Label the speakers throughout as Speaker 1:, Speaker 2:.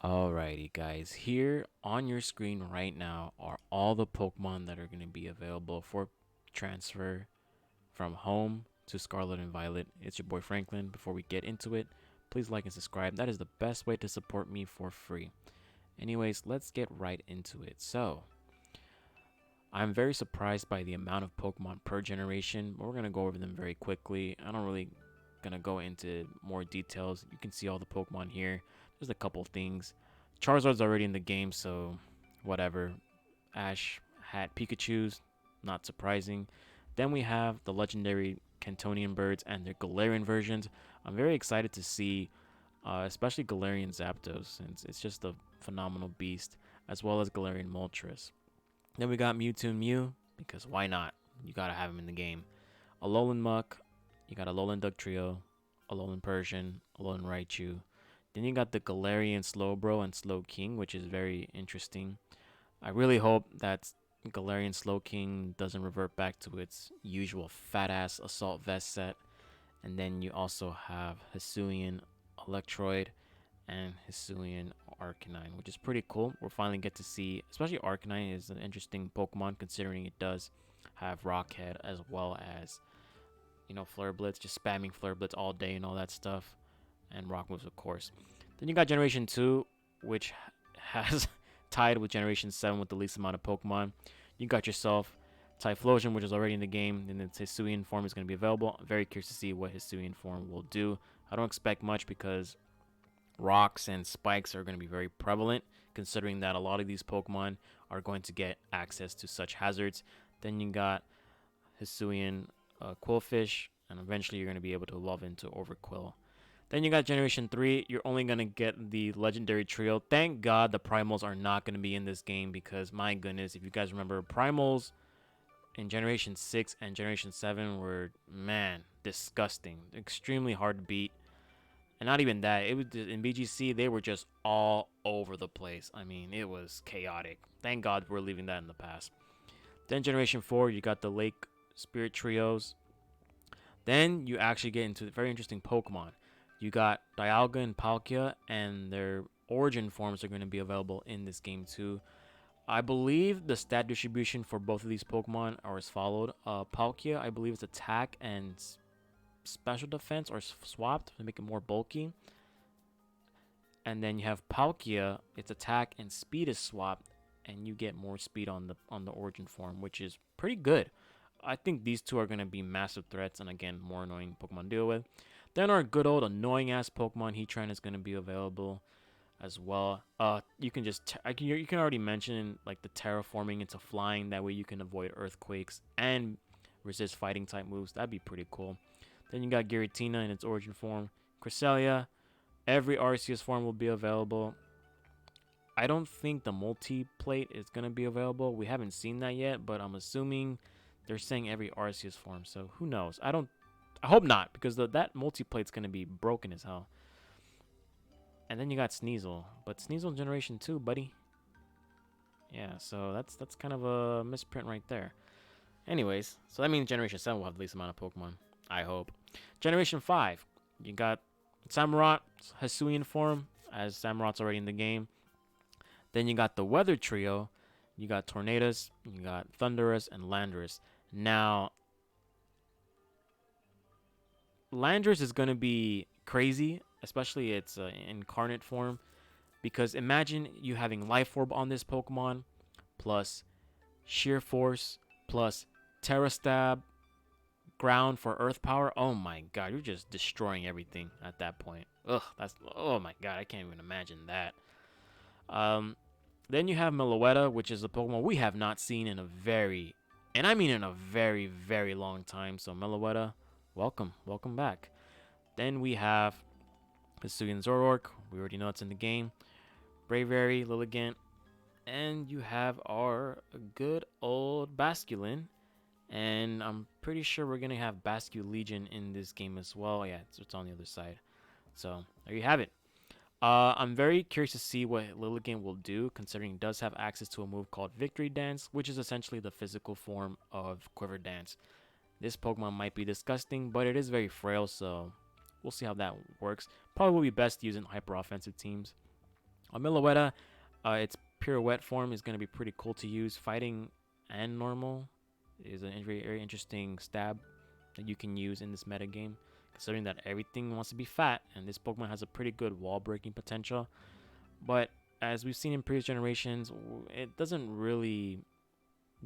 Speaker 1: Alrighty, guys. Here on your screen right now are all the Pokemon that are going to be available for transfer from home to Scarlet and Violet. It's your boy Franklin. Before we get into it, please like and subscribe. That is the best way to support me for free. Anyways, let's get right into it. So, I'm very surprised by the amount of Pokemon per generation, but we're going to go over them very quickly. I don't really going to go into more details. You can see all the Pokemon here. There's a couple things. Charizard's already in the game, so whatever. Ash had Pikachu's, not surprising. Then we have the legendary Cantonian birds and their Galarian versions. I'm very excited to see, especially Galarian Zapdos, since it's just a phenomenal beast, as well as Galarian Moltres. Then we got Mewtwo and Mew, because why not? You gotta have him in the game. Alolan Muck, you got a Alolan Dugtrio, Alolan Persian, Alolan Raichu. Then you got the Galarian Slowbro and Slowking, which is very interesting. I really hope that Galarian Slowking doesn't revert back to its usual fat ass Assault Vest set. And then you also have Hisuian Electroid and Hisuian Arcanine, which is pretty cool. We'll finally get to see, especially Arcanine is an interesting Pokemon considering it does have Rockhead as well as, Flare Blitz, just spamming Flare Blitz all day and all that stuff. And Rock moves, of course. Then you got Generation 2, which has tied with Generation 7 with the least amount of Pokemon. You got yourself Typhlosion, which is already in the game, and its Hisuian form is going to be available. I'm very curious to see what Hisuian form will do. I don't expect much because rocks and spikes are going to be very prevalent, considering that a lot of these Pokemon are going to get access to such hazards. Then you got Hisuian Quillfish, and eventually you're going to be able to evolve into Overquill. Then you got Generation 3. You're only going to get the Legendary Trio. Thank God the Primals are not going to be in this game because, my goodness, if you guys remember, Primals in Generation 6 and Generation 7 were, man, disgusting. Extremely hard to beat. And not even that. It was in BGC, they were just all over the place. I mean, it was chaotic. Thank God we're leaving that in the past. Then Generation 4, you got the Lake Spirit Trios. Then you actually get into very interesting Pokemon. You got Dialga and Palkia, and their origin forms are going to be available in this game too. I believe the stat distribution for both of these Pokemon are as followed. Palkia, I believe, is attack and special defense or swapped to make it more bulky. And then you have Palkia, its attack and speed is swapped, and you get more speed on the origin form, which is pretty good. I think these two are going to be massive threats, and again, more annoying Pokemon to deal with. Then our good old annoying ass Pokemon Heatran is going to be available as well. You can just you can already mention like the terraforming into flying. That way you can avoid earthquakes and resist fighting type moves. That'd be pretty cool. Then you got Giratina in its origin form. Cresselia, every Arceus form will be available. I don't think the multi-plate is going to be available. We haven't seen that yet, but I'm assuming they're saying every Arceus form. So who knows? I hope not, because that multi-plate's going to be broken as hell. And then you got Sneasel, but Sneasel Generation 2, buddy. Yeah, so that's kind of a misprint right there. Anyways, so that means Generation 7 will have the least amount of Pokemon. I hope. Generation 5, you got Samurott, Hisuian form, as Samurott's already in the game. Then you got the Weather Trio. You got Tornadus, you got Thundurus, and Landorus. Now, Landorus is going to be crazy, especially its incarnate form. Because imagine you having Life Orb on this Pokemon, plus Sheer Force, plus Terra Stab, Ground for Earth Power. Oh my god, you're just destroying everything at that point. Ugh, oh my god, I can't even imagine that. Then you have Meloetta, which is a Pokemon we have not seen in a very, and I mean in a very, very long time. So Meloetta, welcome back. Then we have Hisuian Zoroark. We already know it's in the game. Braviary, Lilligant, and you have our good old Basculin. And I'm pretty sure we're going to have Bascu Legion in this game as well. Yeah, it's on the other side. So, there you have it. I'm very curious to see what Lilligant will do, considering it does have access to a move called Victory Dance, which is essentially the physical form of Quiver Dance. This Pokemon might be disgusting, but it is very frail, so we'll see how that works. Probably will be best used in hyper offensive teams. Miloetta, its pirouette form is going to be pretty cool to use. Fighting and normal is a very interesting stab that you can use in this meta game, considering that everything wants to be fat, and this Pokemon has a pretty good wall breaking potential. But as we've seen in previous generations, it doesn't really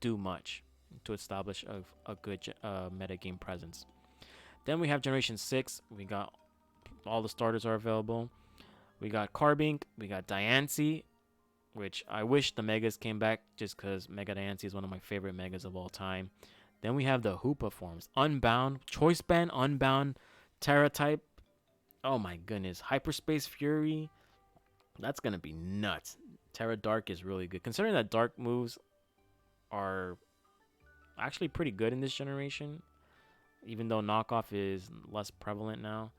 Speaker 1: do much to establish a good meta game presence. Then we have Generation 6. We got all the starters are available. We got Carbink, we got Diancie, which I wish the Megas came back just because Mega Diancie is one of my favorite Megas of all time. Then we have the Hoopa forms. Unbound, Choice Band, Unbound, Terra type. Oh my goodness. Hyperspace Fury. That's going to be nuts. Terra Dark is really good. Considering that Dark moves are actually pretty good in this generation, even though knockoff is less prevalent now.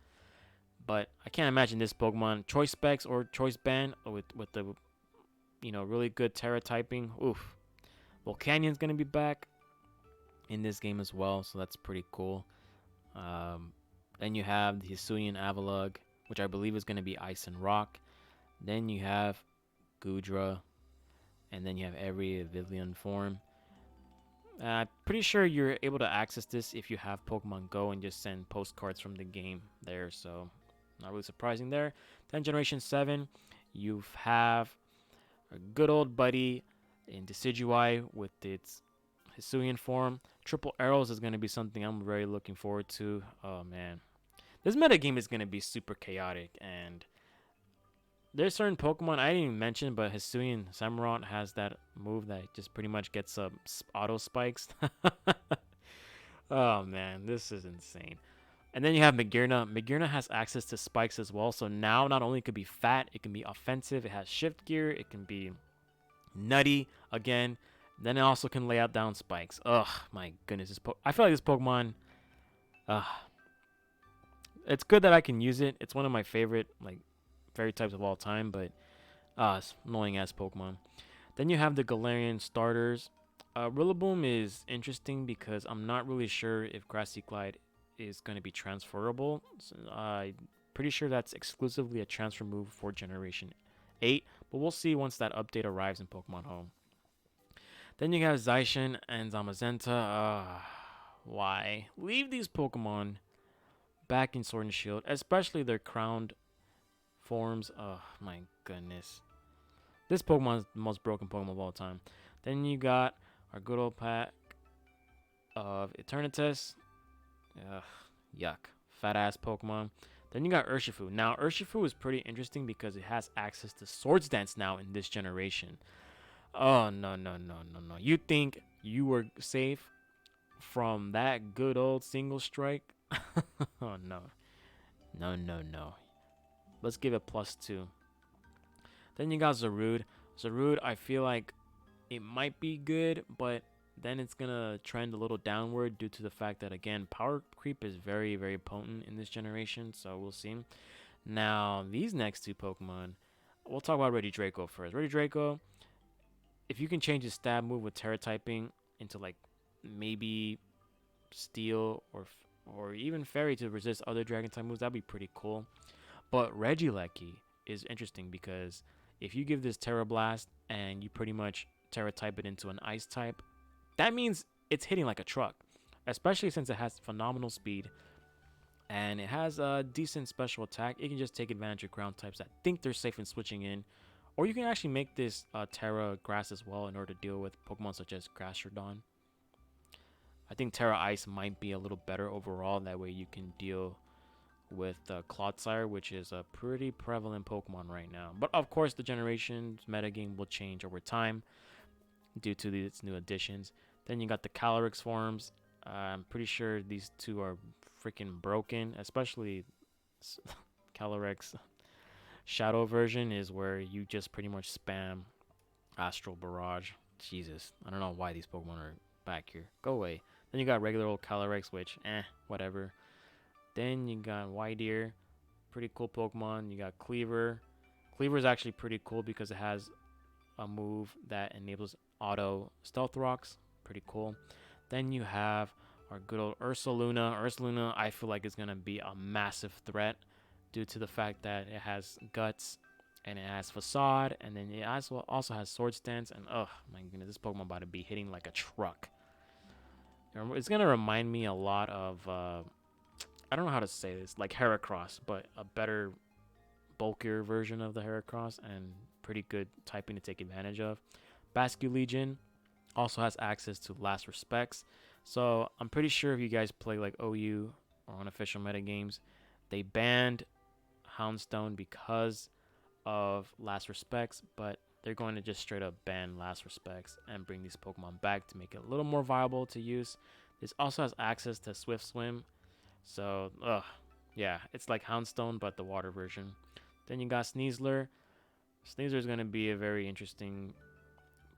Speaker 1: But I can't imagine this Pokemon Choice Specs or Choice Band with the really good Terra typing. Oof. Volcanion's gonna be back in this game as well, so that's pretty cool. Then you have the Hisuian Avalugg, which I believe is gonna be Ice and Rock. Then you have Goodra, and then you have every Vivillon form. Pretty sure you're able to access this if you have Pokemon Go and just send postcards from the game there, so not really surprising there. Then Generation 7, you have a good old buddy in Decidueye with its Hisuian form. Triple Arrows is going to be something I'm very looking forward to. Oh man. This metagame is going to be super chaotic, and there's certain Pokemon I didn't even mention, but Hisuian Samurott has that move that just pretty much gets auto spikes. Oh man, this is insane. And then you have Magearna. Magearna has access to spikes as well, so now not only it could be fat, it can be offensive. It has shift gear. It can be nutty again. Then it also can lay out down spikes. Ugh, my goodness, I feel like this Pokemon. It's good that I can use it. It's one of my favorite fairy types of all time, but it's annoying ass Pokemon. Then you have the Galarian starters. Rillaboom is interesting because I'm not really sure if Grassy Glide is going to be transferable. So, I'm pretty sure that's exclusively a transfer move for Generation 8, but we'll see once that update arrives in Pokemon Home. Then you have Zacian and Zamazenta. Why? Leave these Pokemon back in Sword and Shield, especially their crowned forms. Oh my goodness. This Pokemon is the most broken Pokemon of all time. Then you got our good old pack of Eternatus. Ugh, yuck. Fat ass Pokemon. Then you got Urshifu. Now, Urshifu is pretty interesting because it has access to Swords Dance now in this generation. Oh, no, no, no, no, no. You think you were safe from that good old single strike? Oh, no. No, no, no. Let's give it +2. Then you got Zarude. Zarude, I feel like it might be good, but then it's going to trend a little downward due to the fact that, again, power creep is very, very potent in this generation, so we'll see. Now, these next two Pokemon, we'll talk about Regidrago first. Regidrago, if you can change his stab move with Terra typing into, maybe Steel or even Fairy to resist other Dragon type moves, that'd be pretty cool. But Regieleki is interesting because if you give this Terra Blast and you pretty much Terra type it into an Ice type, that means it's hitting like a truck, especially since it has phenomenal speed and it has a decent special attack. It can just take advantage of ground types that think they're safe in switching in, or you can actually make this Terra Grass as well in order to deal with Pokemon such as Gastrodon. I think Terra Ice might be a little better overall. That way you can deal with Clodsire, which is a pretty prevalent Pokemon right now. But of course, the generation's metagame will change over time due to these new additions. Then you got the Calyrex forms. I'm pretty sure these two are freaking broken, especially Calyrex Shadow version is where you just pretty much spam Astral Barrage. Jesus, I don't know why these Pokemon are back here. Go away. Then you got regular old Calyrex, which, whatever. Then you got Whiteear, pretty cool Pokemon. You got Cleaver. Cleaver is actually pretty cool because it has a move that enables auto Stealth Rocks. Pretty cool. Then you have our good old Ursaluna. Ursaluna, I feel like is going to be a massive threat due to the fact that it has Guts and it has Facade, and then it also has Sword Stance, and oh my goodness, this Pokemon about to be hitting like a truck. It's gonna remind me a lot of I don't know how to say this, like Heracross, but a better, bulkier version of the Heracross, and pretty good typing to take advantage of. Basculegion also has access to Last Respects, so I'm pretty sure if you guys play like OU or unofficial metagames, they banned Houndstone because of Last Respects, but they're going to just straight up ban Last Respects and bring these Pokemon back to make it a little more viable to use. This also has access to Swift Swim, so yeah, it's like Houndstone but the water version. Then you got Sneasler. Sneasler is going to be a very interesting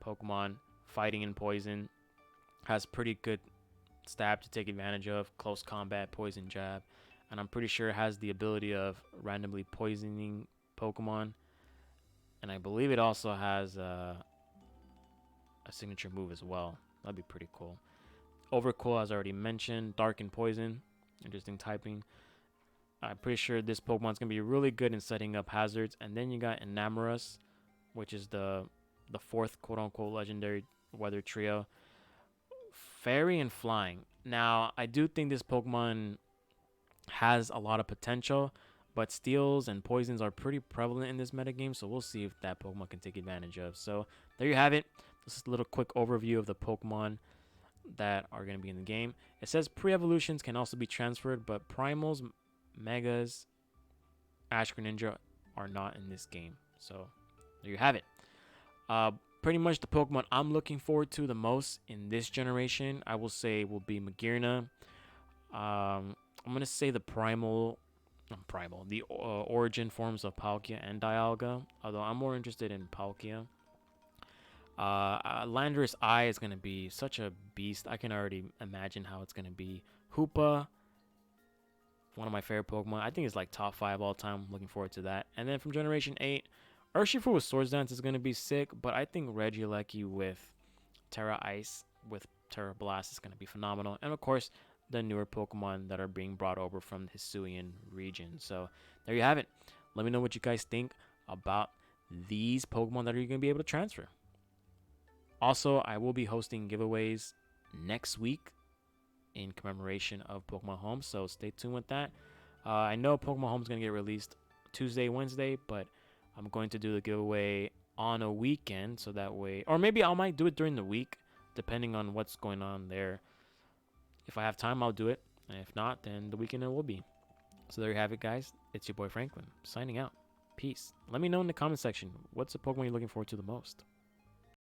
Speaker 1: Pokemon, fighting in poison. Has pretty good stab to take advantage of, close combat, poison jab, and I'm pretty sure it has the ability of randomly poisoning Pokemon. And I believe it also has a signature move as well. That'd be pretty cool. Overcool, as I already mentioned, Dark and Poison, interesting typing. I'm pretty sure this Pokemon's gonna be really good in setting up hazards. And then you got Enamorus, which is the fourth quote unquote legendary weather trio. Fairy and Flying. Now, I do think this Pokemon has a lot of potential, but steals and poisons are pretty prevalent in this metagame, so we'll see if that Pokemon can take advantage of. So there you have it. This is a little quick overview of the Pokemon that are going to be in the game. It says pre-evolutions can also be transferred, but primals, megas, Ash Greninja are not in this game. So there you have it. Pretty much the Pokemon I'm looking forward to the most in this generation, I will say, will be Magearna. I'm gonna say the the origin forms of Palkia and Dialga. Although I'm more interested in Palkia. Landorus Eye is gonna be such a beast. I can already imagine how it's gonna be. Hoopa, one of my favorite Pokemon. I think it's like top 5 all time. Looking forward to that. And then from Generation 8, Urshifu with Swords Dance is going to be sick, but I think Regieleki with Terra Ice with Terra Blast is going to be phenomenal. And of course, the newer Pokemon that are being brought over from the Hisuian region. So there you have it. Let me know what you guys think about these Pokemon that are going to be able to transfer. Also, I will be hosting giveaways next week in commemoration of Pokemon Home, so stay tuned with that. I know Pokemon Home is going to get released Tuesday, Wednesday, but I'm going to do the giveaway on a weekend, so that way, or maybe I might do it during the week, depending on what's going on there. If I have time, I'll do it, and if not, then the weekend it will be. So there you have it, guys. It's your boy Franklin, signing out. Peace. Let me know in the comment section, what's the Pokemon you're looking forward to the most?